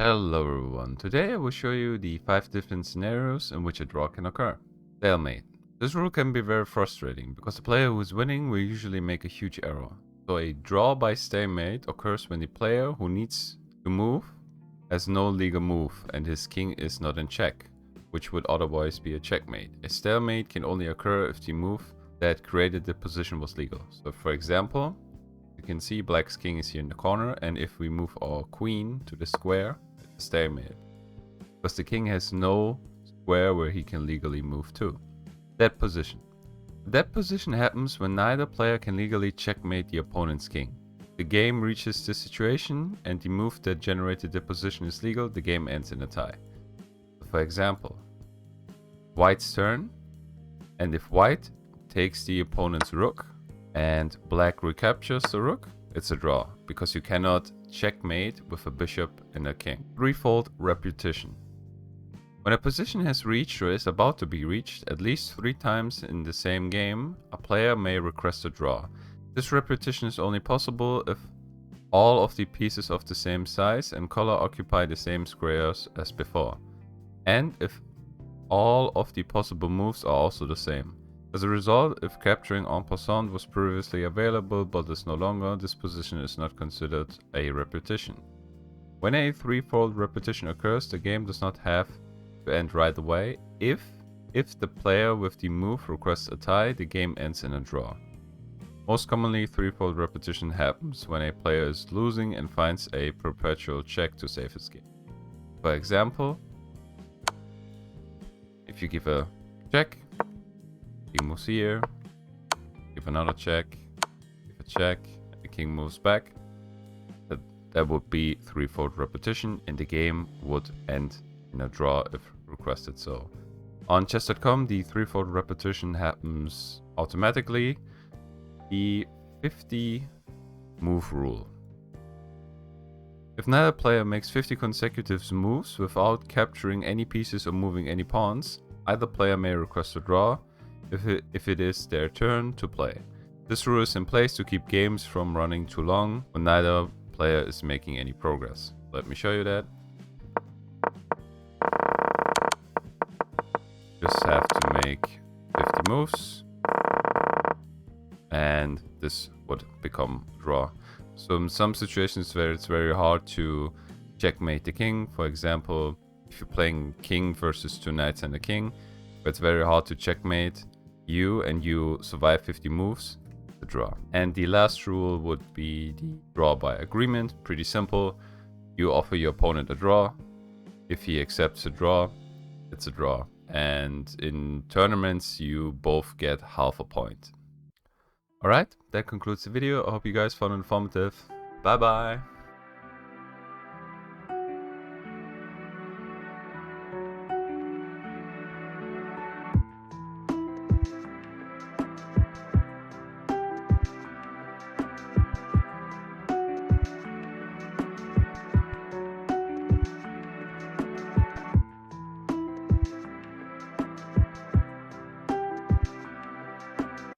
Hello everyone, today I will show you the 5 different scenarios in which a draw can occur. Stalemate. This rule can be very frustrating because the player who is winning will usually make a huge error. So a draw by stalemate occurs when the player who needs to move has no legal move and his king is not in check, which would otherwise be a checkmate. A stalemate can only occur if the move that created the position was legal. So for example, you can see black's king is here in the corner, and if we move our queen to the square, it's a stalemate. Because the king has no square where he can legally move to. Dead position. Dead position happens when neither player can legally checkmate the opponent's king. The game reaches this situation and the move that generated the position is legal, the game ends in a tie. For example, white's turn, and if white takes the opponent's rook, and black recaptures the rook, it's a draw, because you cannot checkmate with a bishop and a king. Threefold Repetition. When a position has reached or is about to be reached at least 3 times in the same game, a player may request a draw. This repetition is only possible if all of the pieces of the same size and color occupy the same squares as before, and if all of the possible moves are also the same. As a result, if capturing en passant was previously available but is no longer, this position is not considered a repetition. When a threefold repetition occurs, the game does not have to end right away. If the player with the move requests a tie, the game ends in a draw. Most commonly, threefold repetition happens when a player is losing and finds a perpetual check to save his game. For example, if you give a check, king moves here, give another check, give a check, and the king moves back. That would be threefold repetition, and the game would end in a draw if requested so. On chess.com, the threefold repetition happens automatically. The 50 move rule. If neither player makes 50 consecutive moves without capturing any pieces or moving any pawns, either player may request a draw if it is their turn to play. This rule is in place to keep games from running too long when neither player is making any progress. Let me show you that. Just have to make 50 moves and this would become draw. So in some situations where it's very hard to checkmate the king, for example, if you're playing king versus 2 knights and a king, but it's very hard to checkmate you and you survive 50 moves, the draw. And the last rule would be the draw by agreement. Pretty simple. You offer your opponent a draw. If he accepts a draw, it's a draw. And in tournaments, you both get half a point. Alright, that concludes the video. I hope you guys found it informative. Bye bye!